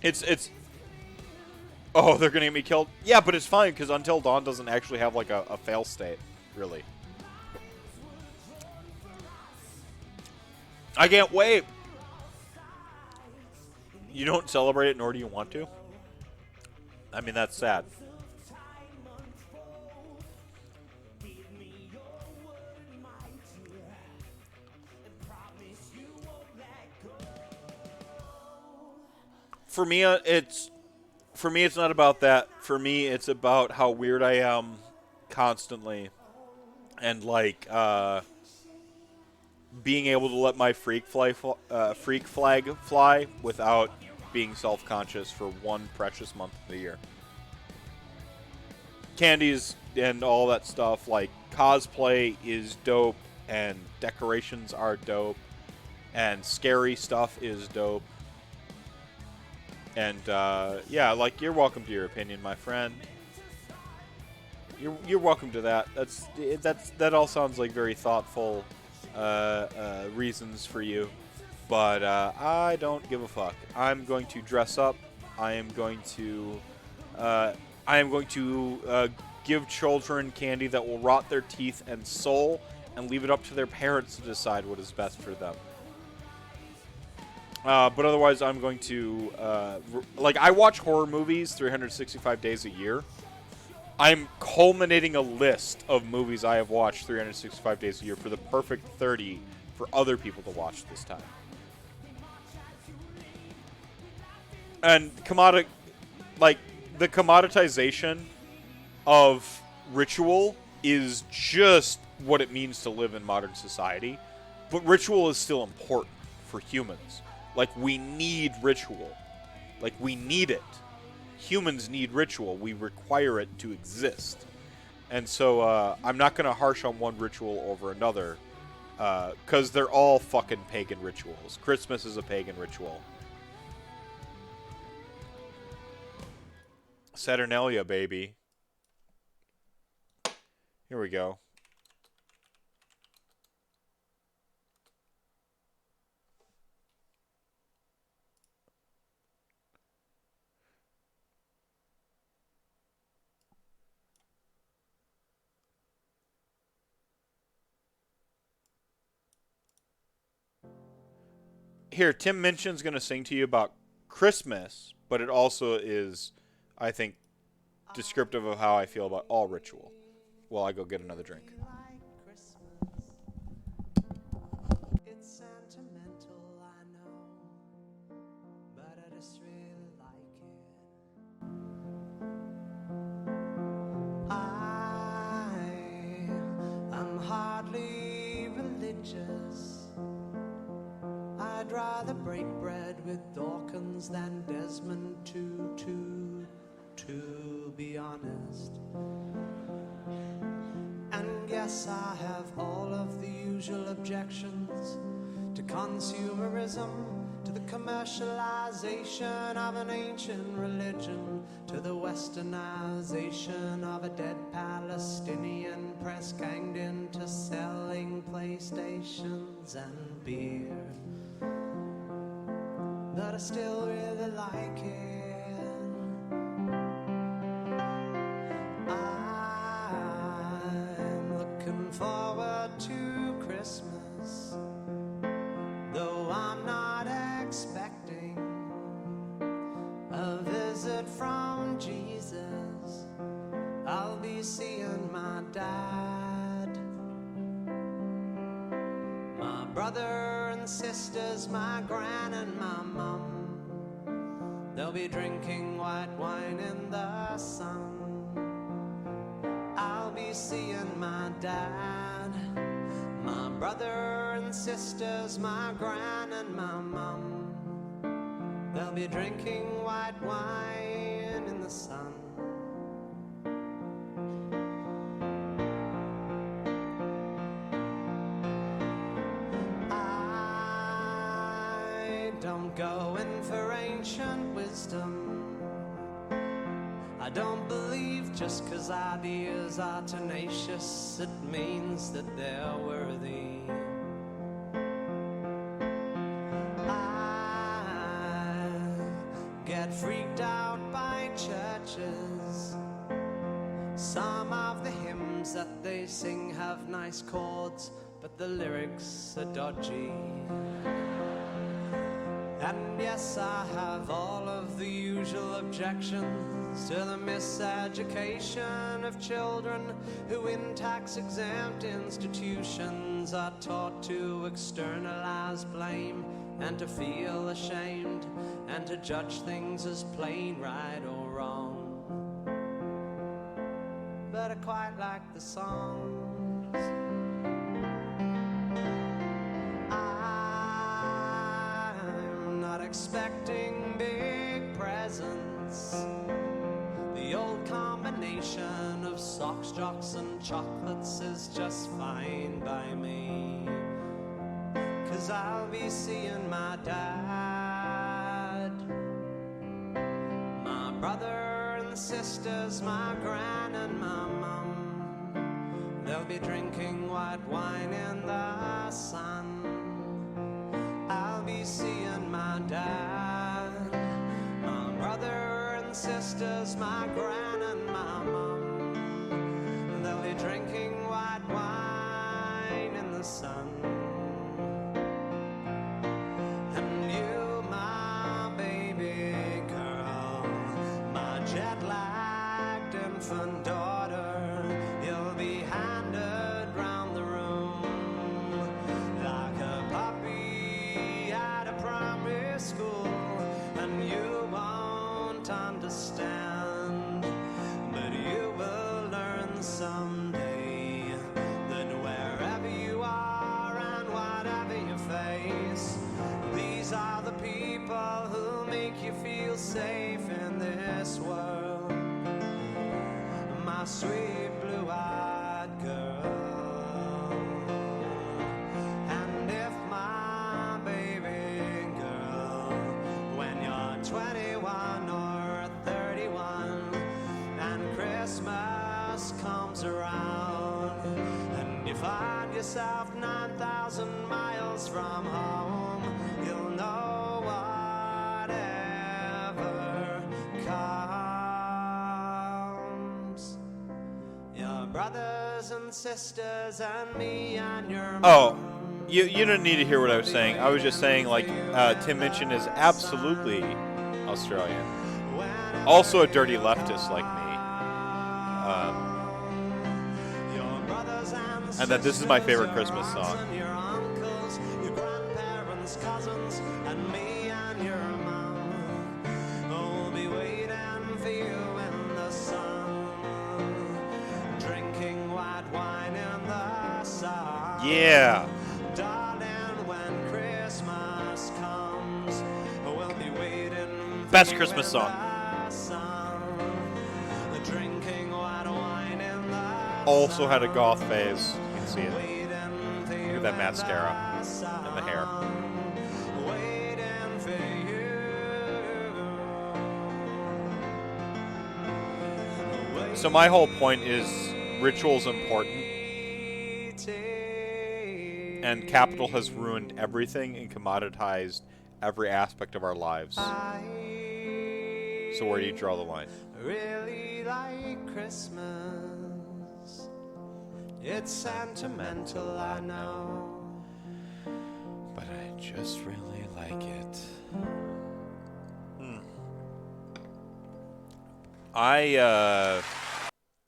It's oh, they're gonna get me killed. Yeah, but it's fine because Until Dawn doesn't actually have like a fail state, really. I can't wait. You don't celebrate it, nor do you want to. I mean, that's sad. For me, it's not about that. For me, it's about how weird I am constantly, and like being able to let my freak flag fly without being self-conscious for one precious month of the year. Candies and all that stuff, like cosplay is dope, and decorations are dope, and scary stuff is dope. And yeah, like, you're welcome to your opinion, my friend. You're welcome to that. That all sounds like very thoughtful reasons for you, but I don't give a fuck. I'm going to dress up. I am going to give children candy that will rot their teeth and soul, and leave it up to their parents to decide what is best for them. But otherwise, I'm going to like, I watch horror movies 365 days a year. I'm culminating a list of movies I have watched 365 days a year for the perfect 30 for other people to watch this time. And the commoditization of ritual is just what it means to live in modern society. But ritual is still important for humans. Like, we need ritual. Like, we need it. Humans need ritual. We require it to exist. And so I'm not going to harsh on one ritual over another, because they're all fucking pagan rituals. Christmas is a pagan ritual. Saturnalia, baby. Here we go. Here, Tim Minchin's going to sing to you about Christmas, but it also is, I think, descriptive of how I feel about all ritual. While I go get another drink. It's sentimental, I know, but I just really like it. I'm hardly religious. I'd rather break bread with Dawkins than Desmond Tutu, to be honest. And yes, I have all of the usual objections to consumerism, to the commercialization of an ancient religion, to the westernization of a dead Palestinian press ganged into selling PlayStations and beer. But I still really like it. I'm looking forward to Christmas, though I'm not expecting a visit from Jesus. I'll be seeing my dad, my brother and sisters, my gran and my mum. They'll be drinking white wine in the sun. I'll be seeing my dad, my brother and sisters, my gran and my mum. They'll be drinking white wine in the sun. I don't go in for ancient wisdom. I don't believe just 'cause ideas are tenacious, it means that they're worthy. I get freaked out by churches. Some of the hymns that they sing have nice chords, but the lyrics are dodgy. And yes, I have all of the usual objections to the miseducation of children who in tax-exempt institutions are taught to externalize blame and to feel ashamed and to judge things as plain right or wrong. But I quite like the songs. I'm not expecting big presents. The old combination of socks, jocks, and chocolates is just fine by me. 'Cause I'll be seeing my dad, my brother and sisters, my gran and my mum. They'll be drinking white wine in the sun. I'll be seeing my dad, my brother and sisters, my gran and my mum. They'll be drinking white wine in the sun. And you, my baby girl, my jet-lagged infant daughter, you'll be handed round the room like a puppy at a primary school. And you won't understand, but you will learn someday that wherever you are and whatever you face, these are the people who make you feel safe in this world. My sweet blue-eyed girl. And if my baby girl, when you're 21 or 31 and Christmas comes around and you find yourself 9,000 miles from home, you'll know whatever comes. Your brothers and sisters and me and your Oh, mom. you didn't need to hear what I was saying. I was just saying, like, Tim Minchin is absolutely Australian. Also a dirty leftist like me. And that this is my favorite Christmas song. Your uncles, your grandparents, cousins, and me and your mom will be waiting for you in the sun, drinking white wine in the sun. Yeah. Darling, when Christmas comes, we'll be waiting for Best you Christmas in song. the sun, drinking white wine in the Also had a goth phase. You can see it. waiting for you Look at that in mascara the sun, and the hair. waiting for you. So my whole point is ritual's important, and capital has ruined everything and commoditized every aspect of our lives. So where do you draw the line? Really like Christmas. It's sentimental, I know. But I just really like it.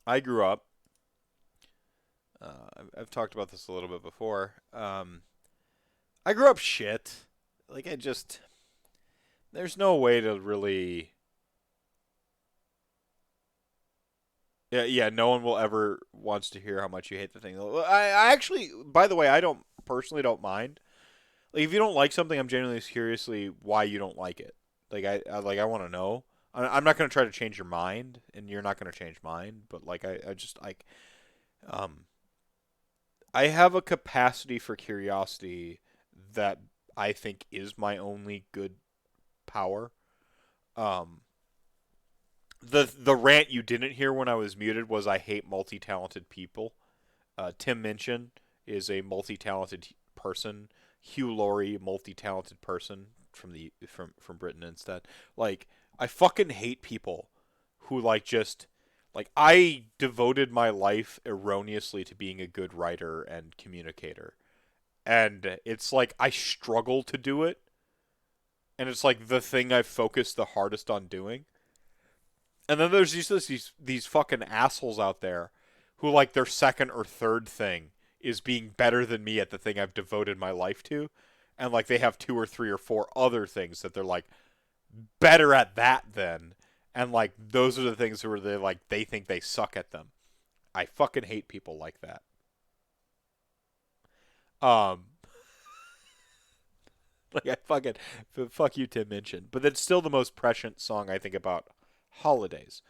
I grew up. I've talked about this a little bit before. I grew up shit. Like there's no way to really. Yeah. No one will ever wants to hear how much you hate the thing. I actually, by the way, I don't personally don't mind. Like if you don't like something, I'm genuinely curiously why you don't like it. Like I want to know. I'm not going to try to change your mind, and you're not going to change mine. But like I just like, I have a capacity for curiosity that I think is my only good power. The rant you didn't hear when I was muted was I hate multi-talented people. Tim Minchin is a multi-talented person. Hugh Laurie, multi-talented person. from Britain instead. Like, I fucking hate people who like just like I devoted my life erroneously to being a good writer and communicator. And it's like I struggle to do it, and it's like the thing I've focused the hardest on doing. And then there's these fucking assholes out there who like their second or third thing is being better than me at the thing I've devoted my life to, and like they have two or three or four other things that they're like better at that than, and like those are the things where they think they suck at them. I fucking hate people like that. Um, like I fucking fuck you, Tim Minchin, but it's still the most prescient song I think about holidays.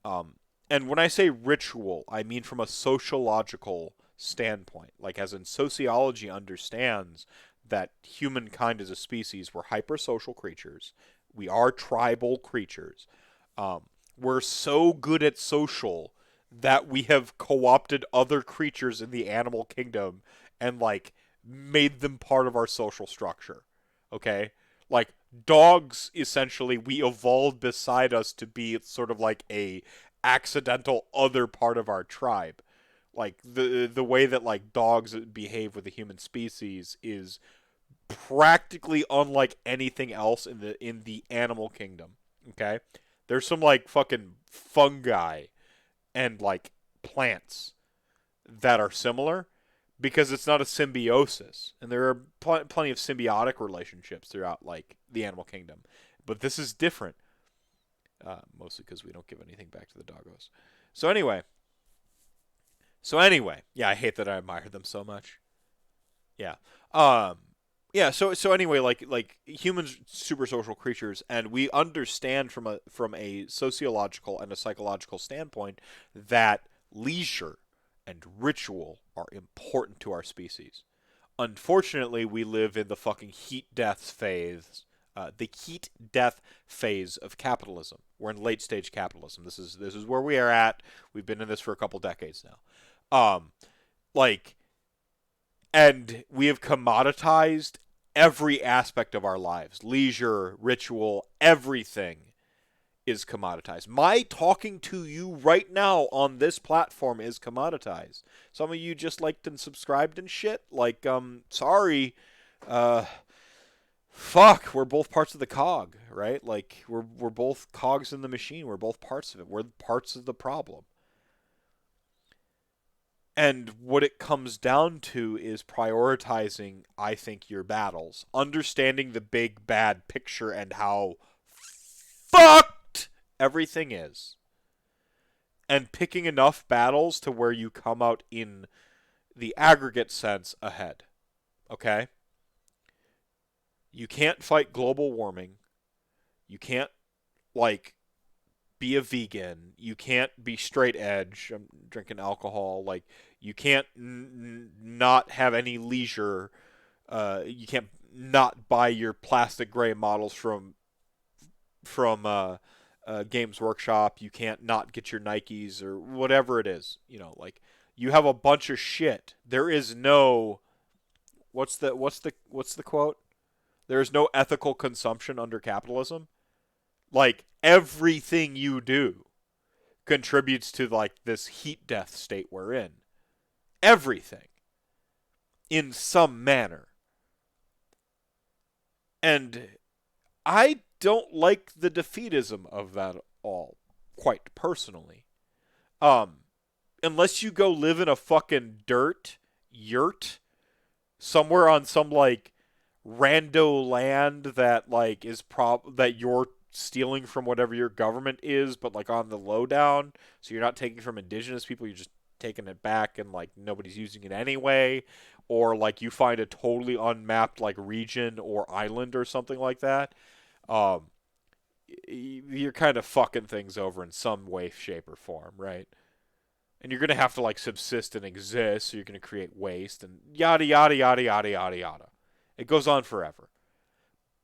Um, and when I say ritual, I mean from a sociological standpoint. Like, as in sociology understands that humankind as a species, we're hypersocial creatures. We are tribal creatures. Um, we're so good at social that we have co-opted other creatures in the animal kingdom and, like, made them part of our social structure. Okay? Like, dogs, essentially, we evolved beside us to be sort of like a accidental other part of our tribe. Like the way that like dogs behave with the human species is practically unlike anything else in the animal kingdom. Okay? There's some like fucking fungi and like plants that are similar because it's not a symbiosis, and there are plenty of symbiotic relationships throughout like the animal kingdom, but this is different. Mostly because we don't give anything back to the doggos. So anyway, yeah, I hate that I admire them so much. Yeah, um, yeah. So anyway, like humans, super social creatures, and we understand from a sociological and a psychological standpoint that leisure and ritual are important to our species. Unfortunately, we live in the fucking the heat death phase of capitalism. We're in late stage capitalism. This is where we are at. We've been in this for a couple decades now. Like, and we have commoditized every aspect of our lives. Leisure, ritual, everything is commoditized. My talking to you right now on this platform is commoditized. Some of you just liked and subscribed and shit. Like, sorry. Fuck, we're both parts of the cog, right? Like, we're both cogs in the machine. We're both parts of it. We're parts of the problem. And what it comes down to is prioritizing, I think, your battles, understanding the big bad picture and how fucked everything is, and picking enough battles to where you come out in the aggregate sense ahead. Okay? You can't fight global warming. You can't, like, be a vegan. You can't be straight edge. I'm drinking alcohol. Like, you can't not have any leisure. You can't not buy your plastic gray models from Games Workshop. You can't not get your Nikes or whatever it is. You know, like, you have a bunch of shit. There is no what's the quote? There is no ethical consumption under capitalism. Like, everything you do contributes to like this heat death state we're in. Everything in some manner. And I don't like the defeatism of that all, quite personally. Um, Unless you go live in a fucking dirt yurt somewhere on some like rando land that like that you're stealing from whatever your government is, but like on the lowdown, so you're not taking from indigenous people, you're just taking it back and like nobody's using it anyway, or like you find a totally unmapped like region or island or something like that. um you're kind of fucking things over in some way, shape, or form, right? And you're going to have to like subsist and exist, so you're going to create waste and yada yada yada yada yada yada. It goes on forever.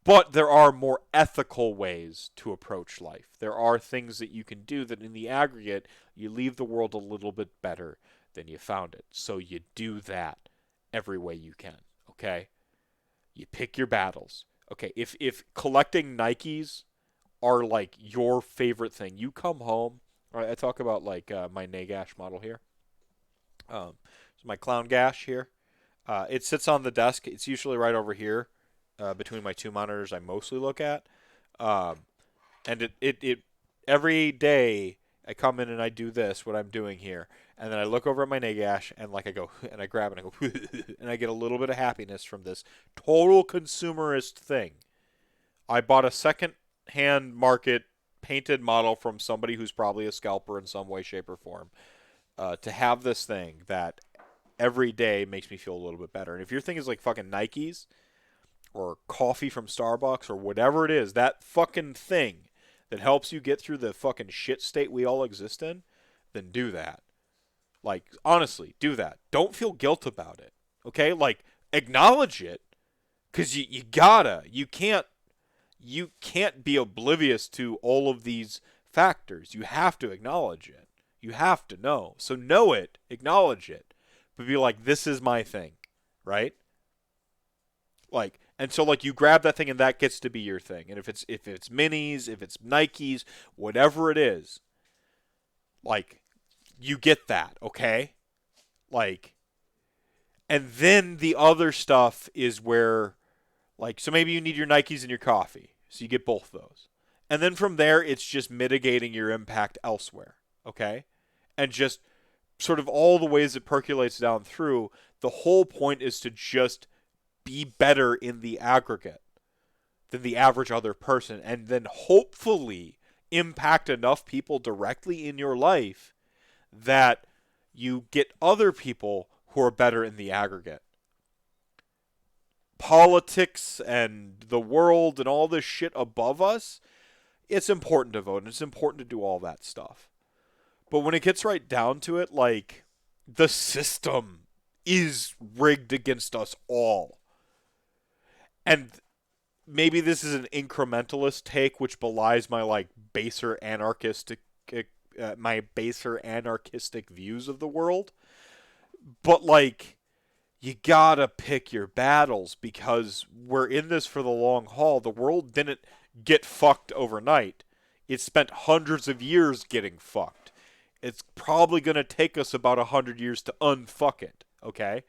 But there are more ethical ways to approach life. There are things that you can do that in the aggregate, you leave the world a little bit better than you found it. So you do that every way you can, okay? You pick your battles. Okay, if collecting Nikes are like your favorite thing, you come home. All right, I talk about like my Nagash model here. So my Clown Gash here. It sits on the desk. It's usually right over here, between my two monitors I mostly look at. Um, and it every day I come in and I do this, what I'm doing here, and then I look over at my Nagash and like I go and I grab it and I go and I get a little bit of happiness from this total consumerist thing. I bought a second hand market painted model from somebody who's probably a scalper in some way, shape, or form. To have this thing that every day makes me feel a little bit better. And if your thing is like fucking Nikes or coffee from Starbucks or whatever it is, that fucking thing that helps you get through the fucking shit state we all exist in, then do that. Like, honestly, do that. Don't feel guilt about it. Okay? Like, acknowledge it. Because you gotta. You can't be oblivious to all of these factors. You have to acknowledge it. You have to know. So know it, acknowledge it, but be like, this is my thing, right? Like, and so like you grab that thing and that gets to be your thing. And if it's minis, if it's Nikes, whatever it is, like you get that, okay? Like, and then the other stuff is where, like, so maybe you need your Nikes and your coffee, so you get both those. And then from there, it's just mitigating your impact elsewhere, okay? And just sort of all the ways it percolates down through, the whole point is to just be better in the aggregate than the average other person, and then hopefully impact enough people directly in your life that you get other people who are better in the aggregate. Politics and the world and all this shit above us, it's important to vote and it's important to do all that stuff. But when it gets right down to it, like, the system is rigged against us all. And maybe this is an incrementalist take, which belies my, like, my baser anarchistic views of the world. But, like, you gotta pick your battles because we're in this for the long haul. The world didn't get fucked overnight. It spent hundreds of years getting fucked. It's probably going to take us about 100 years to unfuck it, okay?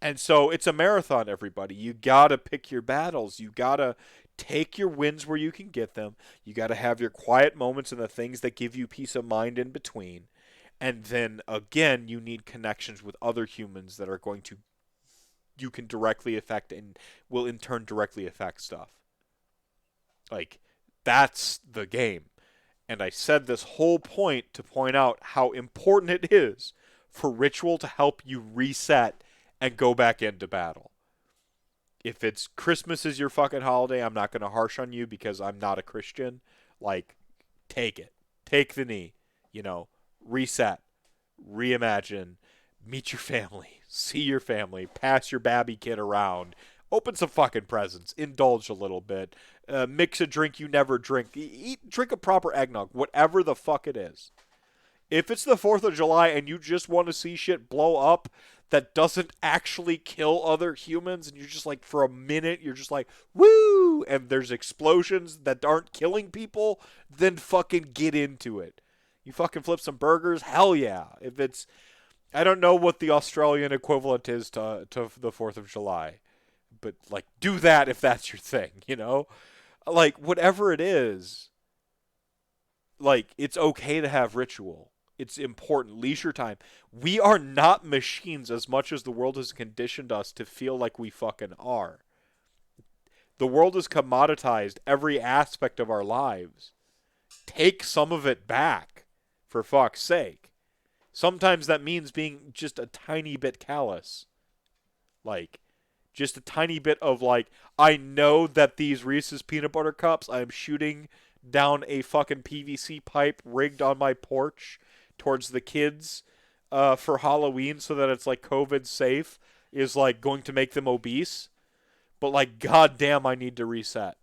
And so it's a marathon, everybody. You got to pick your battles. You got to take your wins where you can get them. You got to have your quiet moments and the things that give you peace of mind in between. And then, again, you need connections with other humans that are going to, you can directly affect and will in turn directly affect stuff. Like, that's the game. And I said this whole point to point out how important it is for ritual to help you reset and go back into battle. If it's Christmas is your fucking holiday, I'm not going to harsh on you because I'm not a Christian. Like, take it. Take the knee. You know, reset. Reimagine. Meet your family. See your family. Pass your babby kid around. Open some fucking presents. Indulge a little bit. Mix a drink you never drink. Drink a proper eggnog. Whatever the fuck it is. If it's the 4th of July and you just want to see shit blow up that doesn't actually kill other humans and you're just like, for a minute, you're just like, woo! And there's explosions that aren't killing people, then fucking get into it. You fucking flip some burgers? Hell yeah. If it's... I don't know what the Australian equivalent is to the 4th of July. But, like, do that if that's your thing, you know? Like, whatever it is, like, it's okay to have ritual. It's important. Leisure time. We are not machines as much as the world has conditioned us to feel like we fucking are. The world has commoditized every aspect of our lives. Take some of it back, for fuck's sake. Sometimes that means being just a tiny bit callous. Like, just a tiny bit of, like, I know that these Reese's peanut butter cups I'm shooting down a fucking PVC pipe rigged on my porch towards the kids for Halloween so that it's, like, COVID safe is, like, going to make them obese. But, like, goddamn, I need to reset.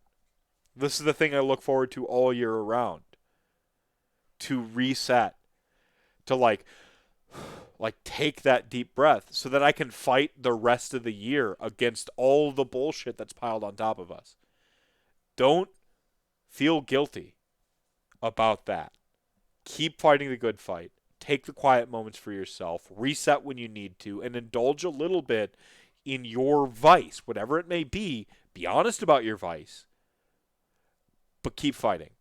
This is the thing I look forward to all year around. To reset. To, like take that deep breath so that I can fight the rest of the year against all the bullshit that's piled on top of us. Don't feel guilty about that. Keep fighting the good fight. Take the quiet moments for yourself. Reset when you need to, and indulge a little bit in your vice, whatever it may be. Be honest about your vice, but keep fighting,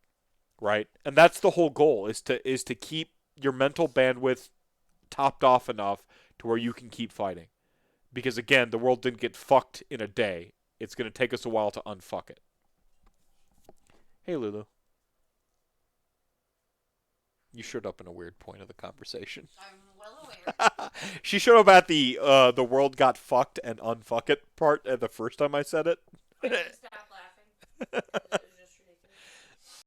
right? And that's the whole goal: is to keep your mental bandwidth topped off enough to where you can keep fighting. Because again, the world didn't get fucked in a day. It's going to take us a while to unfuck it. Hey, Lulu. You showed up in a weird point of the conversation. I'm well aware. She showed up at the world got fucked and unfuck it part the first time I said it. I need to stop laughing.